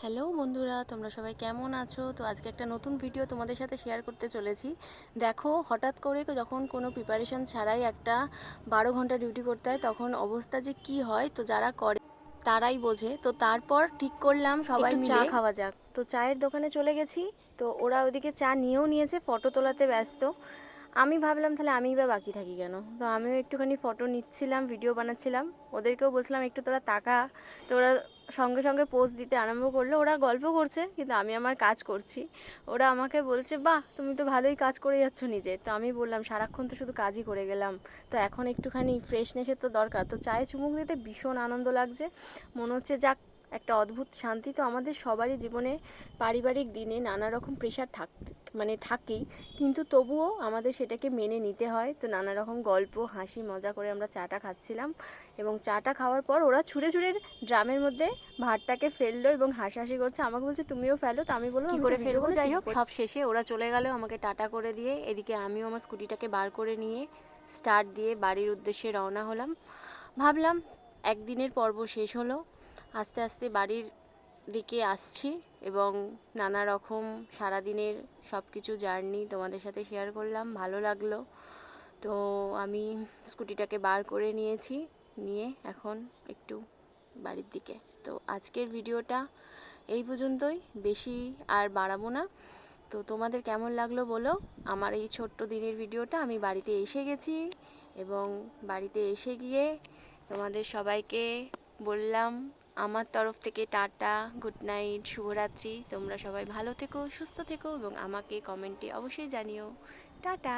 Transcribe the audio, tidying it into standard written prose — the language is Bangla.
হ্যালো বন্ধুরা, তোমরা সবাই কেমন আছো? তো আজকে একটা নতুন ভিডিও তোমাদের সাথে শেয়ার করতে চলেছি। দেখো, হঠাৎ করে যখন কোনো প্রিপারেশন ছাড়াই একটা 12 ঘন্টা ডিউটি করতে হয়, তখন অবস্থা যে কি হয় তো যারা করে তারাই বোঝে। তো তারপর ঠিক করলাম সবাই মিলে চা খাওয়া যাক। তো চায়ের দোকানে চলে গেছি। তো ওরা ওদিকে চা নিয়েও নিয়েছে, ফটো তোলাতে ব্যস্ত। আমি ভাবলাম তাহলে আমিই বা বাকি থাকি কেন। তো আমিও একটুখানি ফটো নিচ্ছিলাম, ভিডিও বানাচ্ছিলাম। ওদেরকেও বলছিলাম একটু তোরা তাকা। তো ওরা সঙ্গে সঙ্গে পোজ দিতে আরম্ভ করলো। ওরা গল্প করছে কিন্তু আমি আমার কাজ করছি। ওরা আমাকে বলছে, বাহ তুমি তো ভালোই কাজ করে যাচ্ছ নিজে। তো আমি বললাম সারাক্ষণ তো শুধু কাজই করে গেলাম, তো এখন একটুখানি ফ্রেশনেসের তো দরকার। তো চায়ে চুমুক দিতে ভীষণ আনন্দ লাগছে। মনে হচ্ছে যাক, একটা অদ্ভুত শান্তি। তো আমাদের সবারই জীবনে পারিবারিক দিনে নানা রকম প্রেশার থাকেই, কিন্তু তবুও আমাদের সেটাকে মেনে নিতে হয়। তো নানা রকম গল্প হাসি মজা করে আমরা চাটা খাচ্ছিলাম, এবং চাটা খাওয়ার পর ওরা ছুঁড়ে ছুঁড়ে ড্রামের মধ্যে ভাতটাকে ফেললো এবং হাসাহাসি করছে। আমাকে বলছে তুমিও ফেলো। তো আমি বললাম কি করে ফেলবো। যাই হোক, সব শেষে ওরা চলে গেল আমাকে টাটা করে দিয়ে। এদিকে আমিও আমার স্কুটিটাকে বার করে নিয়ে স্টার্ট দিয়ে বাড়ির উদ্দেশ্যে রওনা হলাম। ভাবলাম একদিনের পর্ব শেষ হলো, আস্তে আস্তে বাড়ির দিকে আসছি, এবং নানা রকম সারাদিনের সব কিছু জার্নি তোমাদের সাথে শেয়ার করলাম, ভালো লাগলো। তো আমি স্কুটিটাকে বার করে নিয়েছি, নিয়ে এখন একটু বাড়ির দিকে। তো আজকের ভিডিওটা এই পর্যন্তই, বেশি আর বাড়াবো না। তো তোমাদের কেমন লাগলো বলো। আমার এই ছোট্ট দিনের ভিডিওটা। আমি বাড়িতে এসে গেছি, এবং বাড়িতে এসে গিয়ে তোমাদের সবাইকে বললাম আমার তরফ থেকে টাটা, গুড নাইট, শুভরাত্রি। তোমরা সবাই ভালো থেকো, সুস্থ থেকো, এবং আমাকে কমেন্টে অবশ্যই জানিও। টাটা।